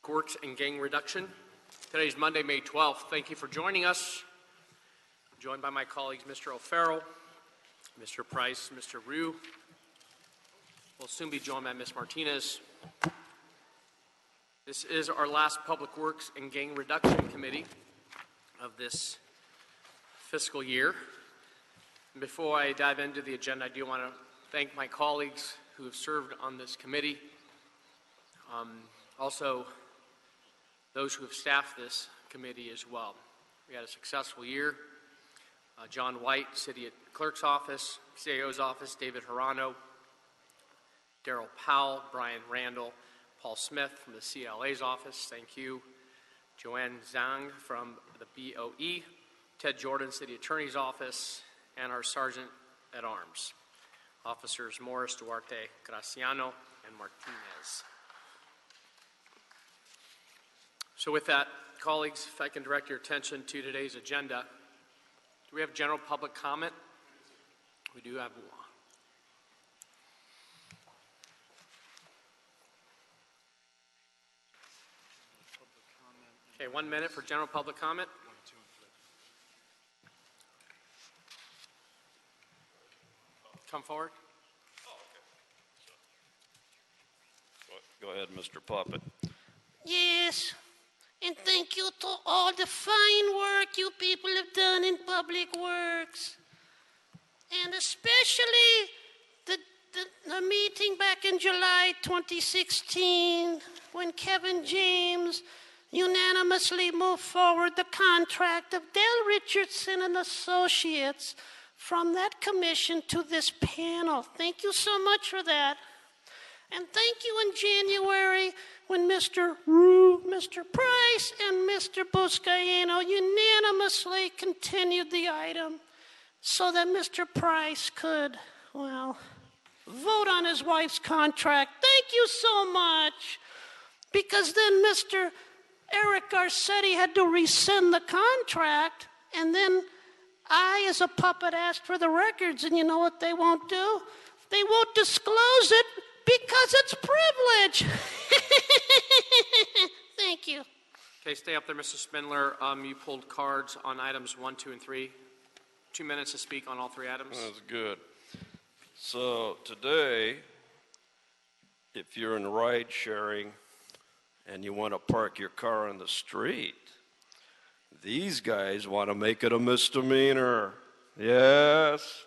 Works and Gang Reduction. Today is Monday, May 12th. Thank you for joining us. I'm joined by my colleagues, Mr. O'Farrell, Mr. Price, Mr. Ryu. We'll soon be joined by Ms. Martinez. This is our last Public Works and Gang Reduction Committee of this fiscal year. And before I dive into the agenda, I do want to thank my colleagues who have served on this committee. Also, those who have staffed this committee as well. We had a successful year. John White, City Clerk's Office, CAO's Office, David Hirano, Darrell Powell, Brian Randall, Paul Smith from the CLA's office, thank you. Joanne Zhang from the BOE, Ted Jordan, City Attorney's Office, and our Sergeant at Arms, Officers Morris, Duarte, Graciano, and Martinez. So with that, colleagues, if I can direct your attention to today's agenda. Do we have general public comment? We do have one. Okay, 1 minute for general public comment. Come forward. Go ahead, Mr. Puppet. Yes, and thank you to all the fine work you people have done in Public Works. And especially the meeting back in July 2016 when Kevin James unanimously moved forward the contract of Dale Richardson and Associates from that commission to this panel. Thank you so much for that. And thank you in January when Mr. Rue, Mr. Price, and Mr. Buscaino unanimously continued the item so that Mr. Price could, well, vote on his wife's contract. Thank you so much. Because then Mr. Eric Garcetti had to rescind the contract, and then I, as a puppet, asked for the records, and you know what they won't do? They won't disclose it because it's privilege. Thank you. Okay, stay up there, Mr. Spindler. You pulled cards on items 1, 2, and 3. 2 minutes to speak on all 3 items. That's good. So today, if you're in ride sharing and you want to park your car on the street, these guys want to make it a misdemeanor. Yes.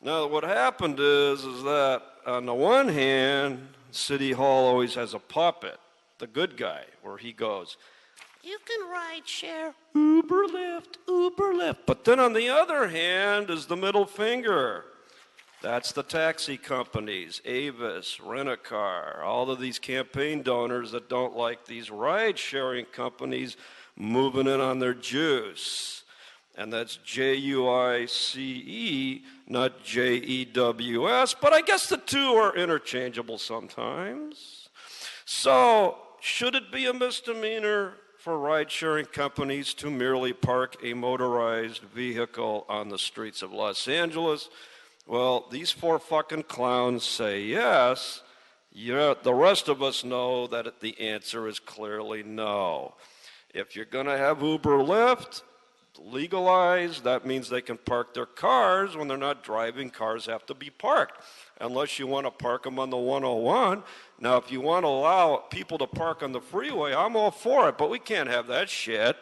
Now, what happened is that on the one hand, City Hall always has a puppet, the good guy, where he goes, you can ride share, Uber Lyft. But then on the other hand is the middle finger. That's the taxi companies, Avis, Rent-A-Car, all of these campaign donors that don't like these ride-sharing companies moving in on their juice. And that's J-U-I-C-E, not J-E-W-S, but I guess the two are interchangeable sometimes. So, should it be a misdemeanor for ride-sharing companies to merely park a motorized vehicle on the streets of Los Angeles? Well, these 4 fucking clowns say yes. The rest of us know that the answer is clearly no. If you're going to have Uber Lyft legalized, that means they can park their cars when they're not driving. Cars have to be parked, unless you want to park them on the 101. Now, if you want to allow people to park on the freeway, I'm all for it, but we can't have that shit.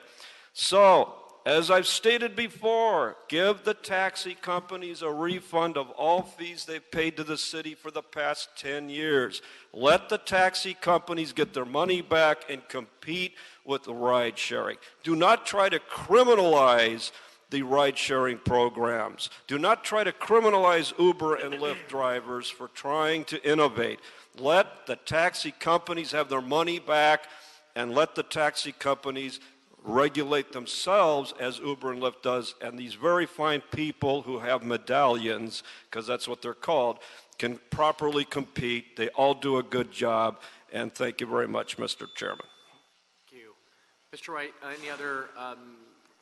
So, as I've stated before, give the taxi companies a refund of all fees they've paid to the city for the past 10 years. Let the taxi companies get their money back and compete with the ride sharing. Do not try to criminalize the ride sharing programs. Do not try to criminalize Uber and Lyft drivers for trying to innovate. Let the taxi companies have their money back, and let the taxi companies regulate themselves as Uber and Lyft does, and these very fine people who have medallions, because that's what they're called, can properly compete. They all do a good job, and thank you very much, Mr. Chairman. Thank you. Mr. Wright, any other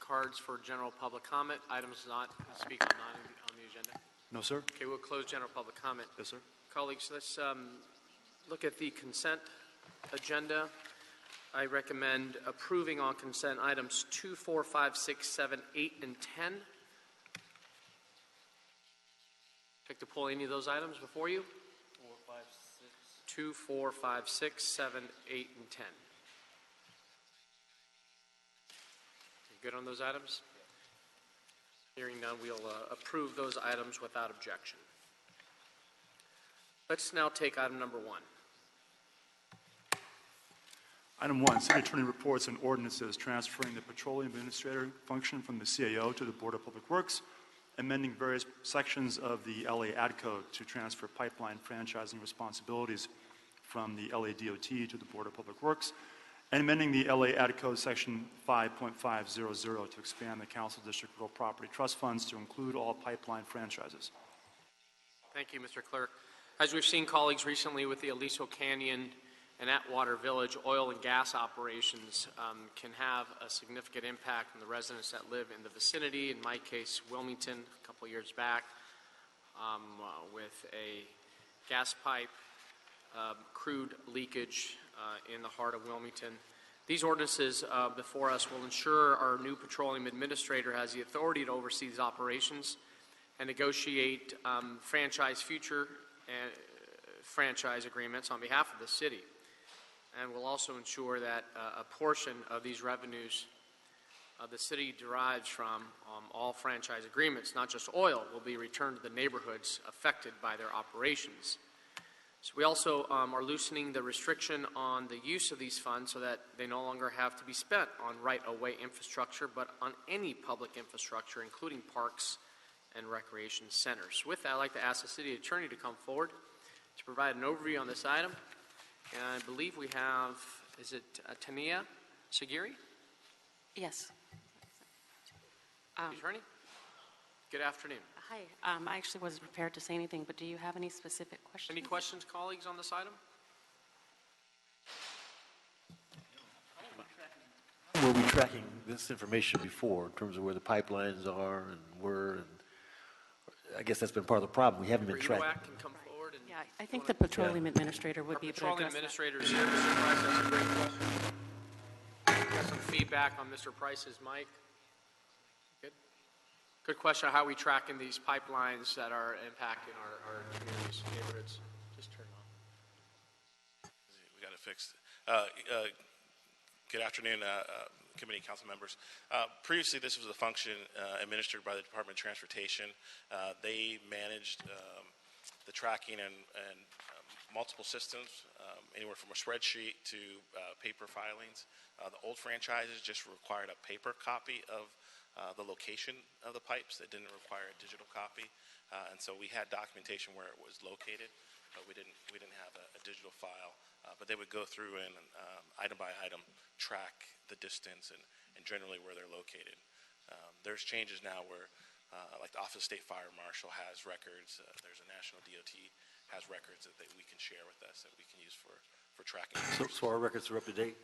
cards for general public comment? Items not speak on the agenda? No, sir. Okay, we'll close general public comment. Yes, sir. Colleagues, let's look at the consent agenda. I recommend approving on consent items 2, 4, 5, 6, 7, 8, and 10. Like to pull any of those items before you? 2, 4, 5, 6, 7, 8, and 10. You good on those items? Hearing none, we'll approve those items without objection. Let's now take item number 1. Item 1, City Attorney reports and ordinances transferring the Petroleum Administrator function from the CAO to the Board of Public Works, amending various sections of the LA Ad Code to transfer pipeline franchising responsibilities from the LA DOT to the Board of Public Works, and amending the LA Ad Code Section 5.500 to expand the Council District Real Property Trust Funds to include all pipeline franchises. Thank you, Mr. Clerk. As we've seen, colleagues, recently with the Aliso Canyon and Atwater Village, oil and gas operations can have a significant impact on the residents that live in the vicinity. In my case, Wilmington, a couple years back, with a gas pipe, crude leakage in the heart of Wilmington. These ordinances before us will ensure our new petroleum administrator has the authority to oversee these operations and negotiate future franchise agreements on behalf of the city. And will also ensure that a portion of these revenues the city derives from all franchise agreements, not just oil, will be returned to the neighborhoods affected by their operations. So we also are loosening the restriction on the use of these funds so that they no longer have to be spent on right-of-way infrastructure, but on any public infrastructure, including parks and recreation centers. With that, I'd like to ask the city attorney to come forward to provide an overview on this item. And I believe we have, is it Tania Sagiri? Yes. Attorney? Good afternoon. Hi. I actually wasn't prepared to say anything, but do you have any specific questions? Any questions, colleagues, on this item? Were we tracking this information before in terms of where the pipelines are and where? And I guess that's been part of the problem. We haven't been tracking. EWAC can come forward. And Yeah, I think the petroleum administrator would be able to petroleum address that. administrator is here. Mr. Price, that's a great question. Got some feedback on Mr. Price's mic. Good. Good question. How are we tracking these pipelines that are impacting our communities, neighborhoods? Just turn it on. We got it fixed. Good afternoon, committee council members. Previously, this was a function administered by the Department of Transportation. They managed the tracking and multiple systems, anywhere from a spreadsheet to paper filings. The old franchises just required a paper copy of the location of the pipes. It didn't require a digital copy, and so we had documentation where it was located, but we didn't have a digital file. But they would go through and item by item track the distance and generally where they're located. There's changes now where, like the Office of State Fire Marshal has records. There's a National DOT has records that we can share with us that we can use for tracking. So our records are up to date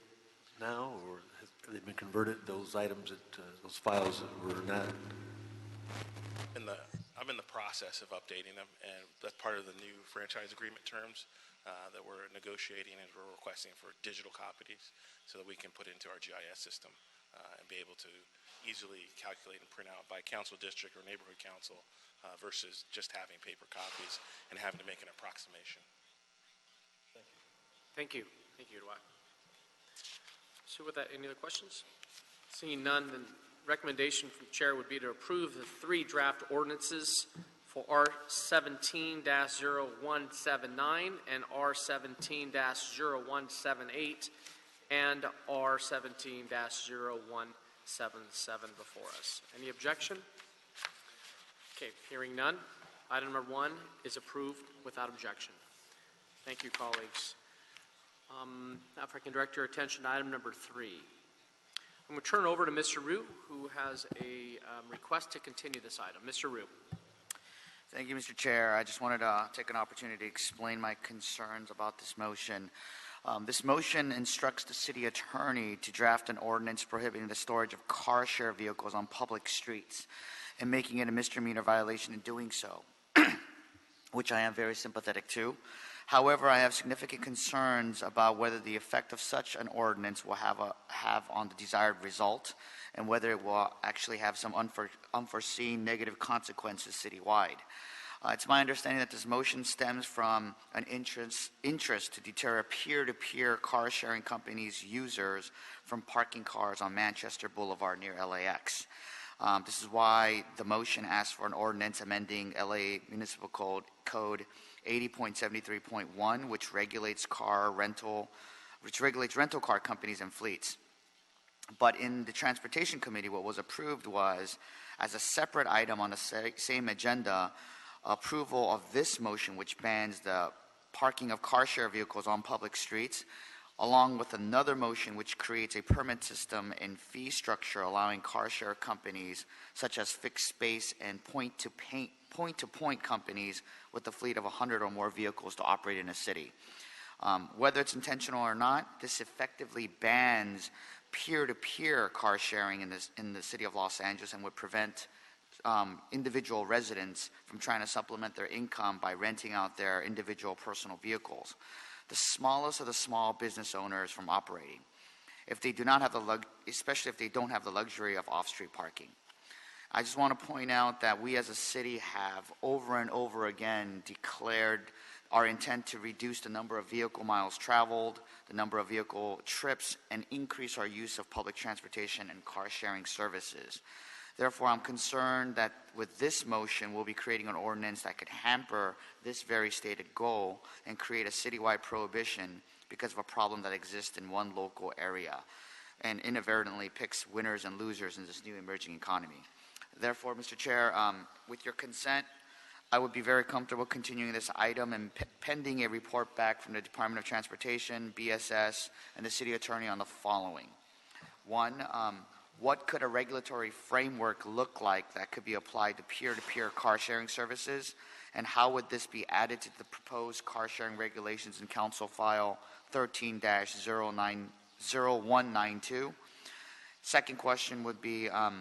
now, or have they been converted? Those items, those files that were not. I'm in the process of updating them, and that's part of the new franchise agreement terms that we're negotiating, and we're requesting for digital copies so that we can put into our GIS system and be able to easily calculate and print out by council district or neighborhood council versus just having paper copies and having to make an approximation. Thank you. Thank you, Dwight. So with that, any other questions? Seeing none, the recommendation from the chair would be to approve the 3 draft ordinances for R17-0179 and R17-0178 and R17-0177 before us. Any objection? Okay, hearing none. Item number 1 is approved without objection. Thank you, colleagues. Now if I can direct your attention to item number 3. I'm going to turn it over to Mr. Rue, who has a request to continue this item. Mr. Rue. Thank you, Mr. Chair. I just wanted to take an opportunity to explain my concerns about this motion. This motion instructs the city attorney to draft an ordinance prohibiting the storage of car share vehicles on public streets and making it a misdemeanor violation in doing so, which I am very sympathetic to. However, I have significant concerns about whether the effect of such an ordinance will have on the desired result and whether it will actually have some unforeseen negative consequences citywide. It's my understanding that this motion stems from an interest to deter peer-to-peer car-sharing companies' users from parking cars on Manchester Boulevard near LAX. This is why the motion asks for an ordinance amending LA Municipal Code 80.73.1, which regulates rental car companies and fleets. But in the Transportation Committee, what was approved was, as a separate item on the same agenda, approval of this motion, which bans the parking of car share vehicles on public streets, along with another motion which creates a permit system and fee structure allowing car share companies, such as fixed space and point-to-point companies with a fleet of 100 or more vehicles to operate in a city. Whether it's intentional or not, this effectively bans peer-to-peer car sharing in the city of Los Angeles and would prevent individual residents from trying to supplement their income by renting out their individual personal vehicles, the smallest of the small business owners from operating, if they do not have especially if they don't have the luxury of off-street parking. I just want to point out that we as a city have over and over again declared our intent to reduce the number of vehicle miles traveled, the number of vehicle trips, and increase our use of public transportation and car sharing services. Therefore, I'm concerned that with this motion, we'll be creating an ordinance that could hamper this very stated goal and create a citywide prohibition because of a problem that exists in one local area and inadvertently picks winners and losers in this new emerging economy. Therefore, Mr. Chair, with your consent, I would be very comfortable continuing this item and pending a report back from the Department of Transportation, BSS, and the City Attorney on the following. One, what could a regulatory framework look like that could be applied to peer-to-peer car-sharing services, and how would this be added to the proposed car-sharing regulations in Council File 13-0192? Second question would be a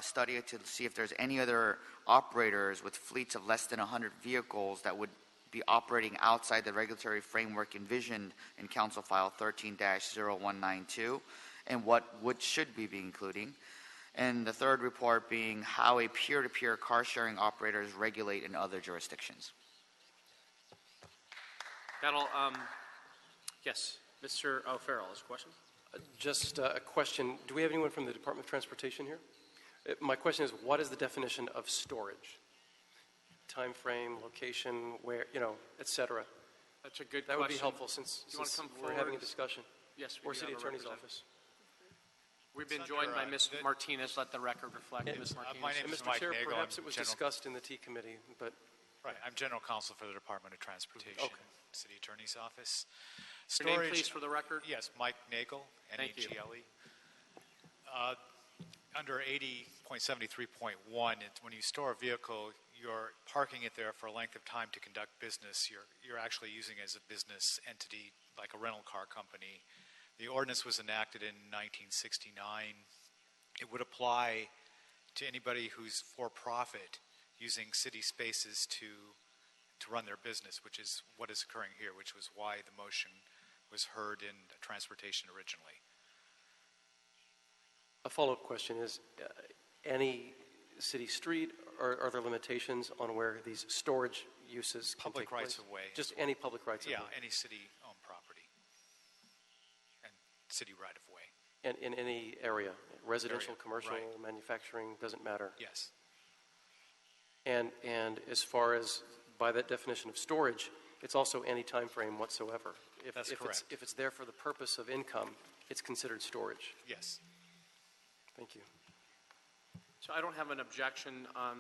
study to see if there's any other operators with fleets of less than 100 vehicles that would be operating outside the regulatory framework envisioned in Council File 13-0192, and what should we be including. And the third report being how a peer-to-peer car-sharing operators regulate in other jurisdictions. That'll, yes, Mr. O'Farrell has a question. Just a question. Do we have anyone from the Department of Transportation here? My question is, what is the definition of storage? Time frame, location, where, et cetera. That's a good That question. would be helpful since we're having a discussion. Yes, we Or do City have a Attorney's representative. Office. We've been joined by Ms. Martinez. Let the record reflect Ms. Martinez. My name And is Mr. Mike Chair, Nagel. perhaps I'm it was General- discussed in the T committee, but Right, I'm General Counsel for the Department of Transportation, Okay. City Attorney's Office. Your name, please, for the record. Yes, Mike Nagel, Thank you. N-A-G-L-E. Under 80.73.1, when you store a vehicle, you're parking it there for a length of time to conduct business. You're actually using it as a business entity, like a rental car company. The ordinance was enacted in 1969. It would apply to anybody who's for profit using city spaces to run their business, which is what is occurring here, which was why the motion was heard in transportation originally. a follow-up question is, any city street, or are there limitations on where these storage uses can Public take place? rights of way. Just any public rights of Yeah, way? any city-owned property and city right-of-way. And in any area, residential, commercial, right. manufacturing, doesn't matter? Yes. And as far as, by that definition of storage, it's also any time frame whatsoever. That's correct. If it's there for the purpose of income, it's considered storage. Yes. Thank you. So I don't have an objection on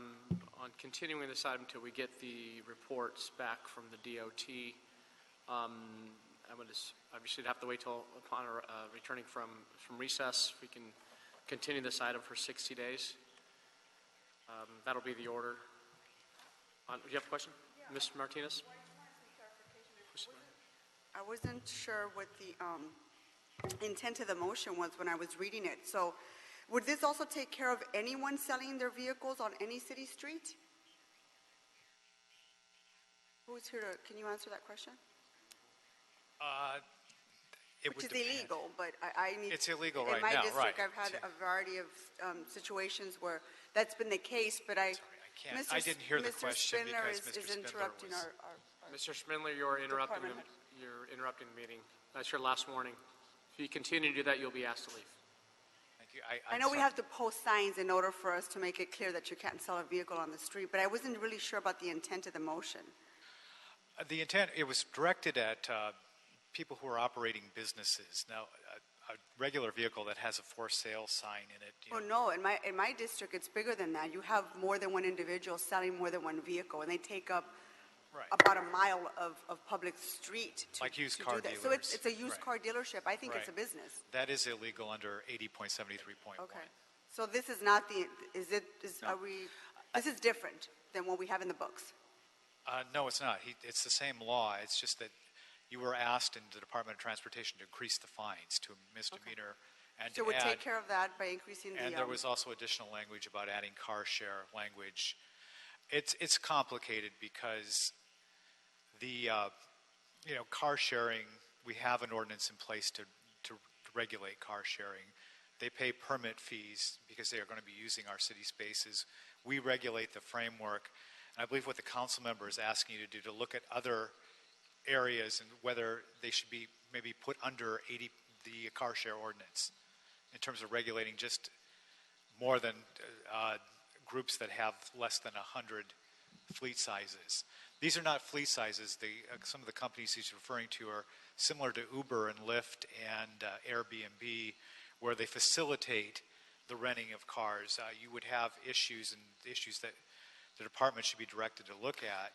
continuing this item until we get the reports back from the DOT. I would obviously have to wait till upon returning from recess. We can continue this item for 60 days. That'll be the order. Do you have a question? Yeah. Ms. Martinez? I wasn't sure what the intent of the motion was when I was reading it. So would this also take care of anyone selling their vehicles on any city street? Who's here to, can you answer that question? It Which would is depend. illegal, but I need. It's illegal in right my now, district, right. I've had a variety of situations where that's been the case, but I. Sorry, I can't. Mr. I didn't hear the Mr. question Spindler because is Mr. Spindler interrupting was- our. Mr. Spindler, you're interrupting Department the meeting. That's your last warning. If you continue to do that, you'll be asked to leave. Thank you. I know we have to post signs in order for us to make it clear that you can't sell a vehicle on the street, but I wasn't really sure about the intent of the motion. The intent, it was directed at people who are operating businesses. Now, a regular vehicle that has a for sale sign in it, Oh, no, in my district, it's bigger than that. You have more than one individual selling more than one vehicle, and they take up Right. about a mile of public street to Like used to car do that. So dealers. it's a used Right. car dealership. I think it's a Right. business. that is illegal under 80.73.1. Okay. So this is not the, are we, this is different than what we have in the books? No, it's not. It's the same law. It's just that you were asked in the Department of Transportation to increase the fines to a misdemeanor and So to we'll add. take care of that by increasing the. And there was also additional language about adding car share language. It's complicated because the car sharing, we have an ordinance in place to regulate car sharing. They pay permit fees because they are going to be using our city spaces. We regulate the framework. And I believe what the council member is asking you to do, to look at other areas and whether they should be maybe put under the car share ordinance in terms of regulating just more than groups that have less than 100 fleet sizes. These are not fleet sizes. Some of the companies he's referring to are similar to Uber and Lyft and Airbnb, where they facilitate the renting of cars. You would have issues, and issues that the department should be directed to look at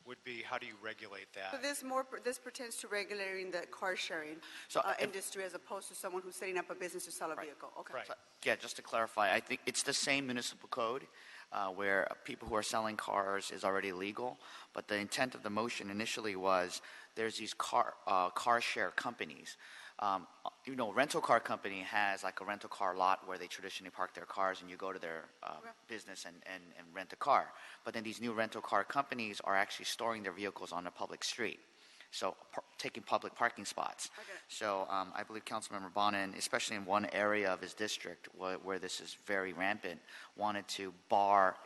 would be, how do you regulate So that? this pertains to regulating the car sharing industry as opposed to someone who's setting up a business to sell a vehicle. Okay. Right. Yeah, just to clarify, I think it's the same municipal code where people who are selling cars is already legal, but the intent of the motion initially was there's these car share companies. Rental car company has like a rental car lot where they traditionally park their cars, and you go to their business and rent a car. But then these new rental car companies are actually storing their vehicles on a public street, so taking public parking spots. Okay. So I believe Councilmember Bonin, especially in one area of his district where this is very rampant, wanted to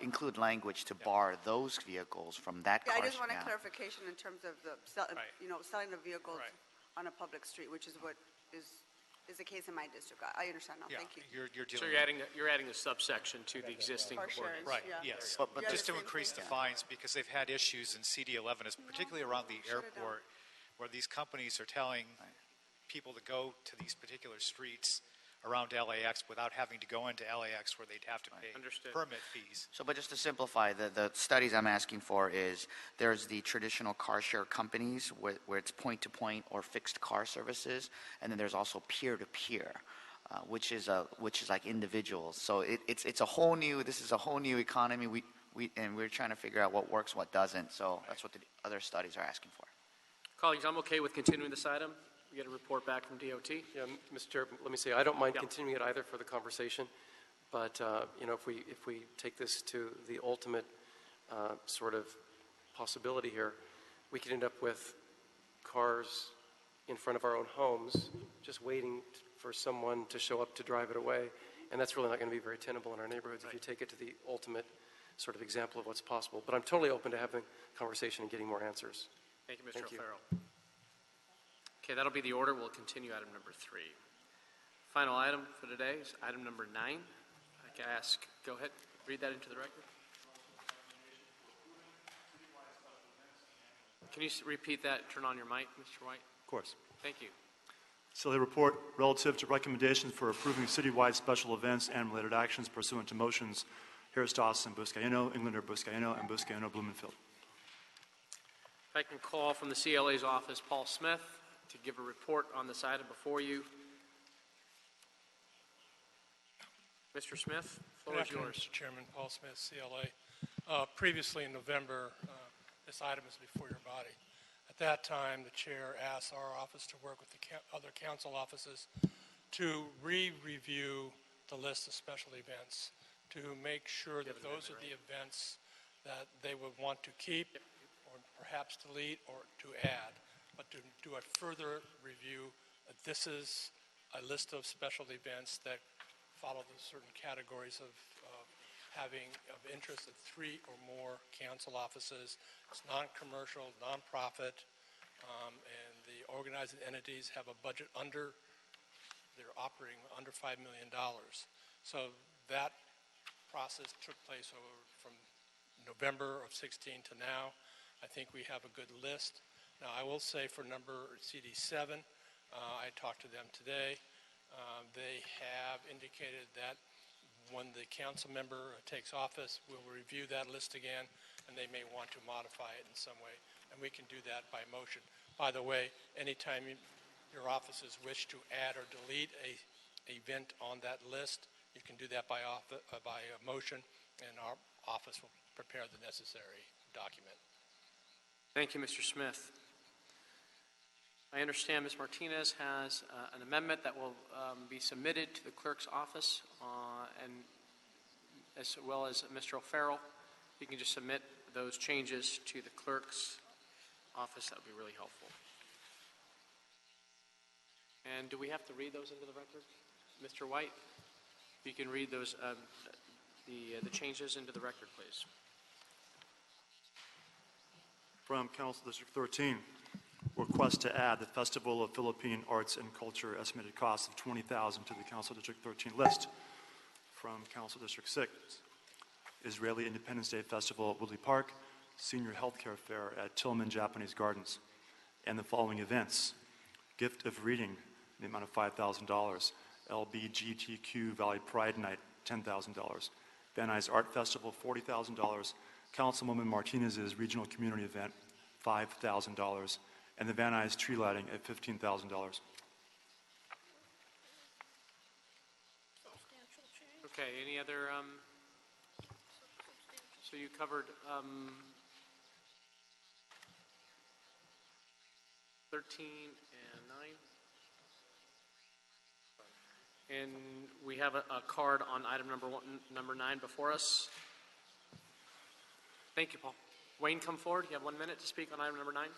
include language to bar those vehicles from that Yeah, car. I just want a yeah. clarification in terms of selling the vehicles Right. on a public street, which is what is the case in my district. I understand now. Yeah, Thank you. you're So dealing you're adding the subsection to the existing Car sharing. ordinance. Right, Yeah. yes. But Yeah, Just the to same increase thing. the fines, because they've had issues in CD11, particularly around the Shut it down. airport, where these companies are telling people to go to these particular streets around LAX without having to go into LAX where they'd have to pay Understood. permit fees. But just to simplify, the studies I'm asking for is there's the traditional car share companies where it's point-to-point or fixed car services, and then there's also peer-to-peer, which is like individuals. So this is a whole new economy. And we're trying to figure out what works, what doesn't. So that's what the other studies are asking for. Colleagues, I'm okay with continuing this item. We get a report back from DOT. Yeah, Mr. Chair, let me say, I don't mind Yeah. continuing it either for the conversation, but, if we take this to the ultimate sort of possibility here, we could end up with cars in front of our own homes, just waiting for someone to show up to drive it away, and that's really not going to be very tenable in our neighborhoods if you take it to the ultimate sort of example of what's possible. But I'm totally open to having a conversation and getting more answers. Thank you, Mr. Thank you. O'Farrell. Okay, that'll be the order. We'll continue item number 3. Final item for today is item number 9. I can ask, go ahead, read that into the record. Can you repeat that, turn on your mic, Mr. White? Of course. Thank you. So the report relative to recommendations for approving citywide special events and related actions pursuant to motions Harris Dawson, Buscaino, Englander, Buscaino, and Buscaino, Blumenfield. If I can call from the CLA's office, Paul Smith, to give a report on this item before you. Mr. Smith, the floor Good is afternoon, yours. Mr. Chairman. Paul Smith, CLA. Previously in November, this item was before your body. At that time, the chair asked our office to work with the other council offices to re-review the list of special events, to make sure that those are the events that they would want to keep or perhaps delete or to add, but to do a further review. This is a list of special events that follow the certain categories of interest of 3 or more council offices. It's non-commercial, non-profit, and the organizing entities have a budget they're operating under $5 million. So that process took place from November of 16 to now. I think we have a good list. Now, I will say for number CD7, I talked to them today. They have indicated that when the council member takes office, we'll review that list again, and they may want to modify it in some way, and we can do that by motion. By the way, anytime your offices wish to add or delete a event on that list, you can do that by a motion, and our office will prepare the necessary document. Thank you, Mr. Smith. I understand Ms. Martinez has an amendment that will be submitted to the clerk's office, and as well as Mr. O'Farrell. You can just submit those changes to the clerk's office. That would be really helpful. And do we have to read those into the record? Mr. White, if you can read those, the changes into the record, please. From Council District 13, request to add the Festival of Philippine Arts and Culture estimated cost of $20,000 to the Council District 13 list. From Council District 6, Israeli Independence Day Festival at Woodley Park, Senior Healthcare Fair at Tillman Japanese Gardens, and the following events: Gift of Reading, in the amount of $5,000, LBGTQ Valley Pride Night, $10,000, Van Nuys Art Festival, $40,000, Councilwoman Martinez's Regional Community Event, $5,000, and the Van Nuys Tree Lighting at $15,000. Okay, any other, so you covered 13 and 9. And we have a card on item number 9 before us. Thank you, Paul. Wayne, come forward. You have 1 minute to speak on item number 9.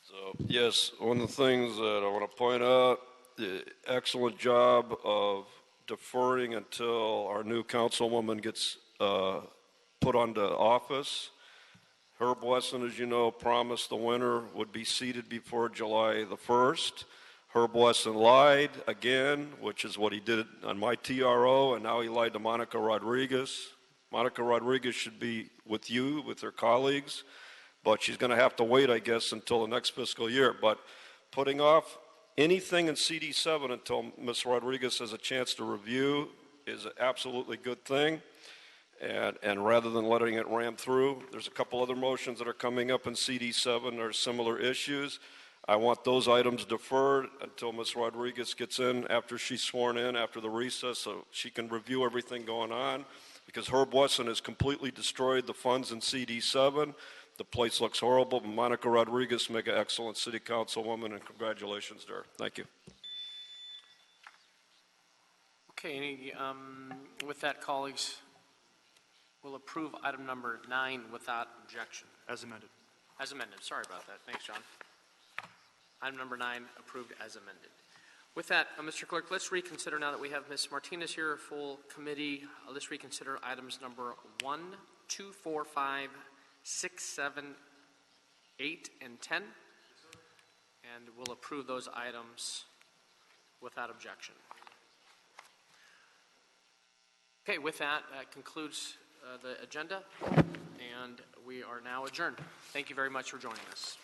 So, yes, one of the things that I want to point out, the excellent job of deferring until our new councilwoman gets put onto office. Herb Wesson, as you know, promised the winner would be seated before July the 1st. Herb Wesson lied again, which is what he did on my TRO, and now he lied to Monica Rodriguez. Monica Rodriguez should be with you, with her colleagues, but she's going to have to wait, I guess, until the next fiscal year. But putting off anything in CD7 until Ms. Rodriguez has a chance to review is an absolutely good thing. And rather than letting it ram through, there's a couple other motions that are coming up in CD7 that are similar issues. I want those items deferred until Ms. Rodriguez gets in after she's sworn in, after the recess, so she can review everything going on. Because Herb Wesson has completely destroyed the funds in CD7. The place looks horrible, but Monica Rodriguez make an excellent city councilwoman, and congratulations to her. Thank you. Okay, with that, colleagues, we'll approve item number 9 without objection. As amended. As amended. Sorry about that. Thanks, John. Item number 9 approved as amended. With that, Mr. Clerk, let's reconsider now that we have Ms. Martinez here, a full committee. Let's reconsider items number 1, 2, 4, 5, 6, 7, 8, and 10. And we'll approve those items without objection. Okay, with that, concludes the agenda, and we are now adjourned. Thank you very much for joining us.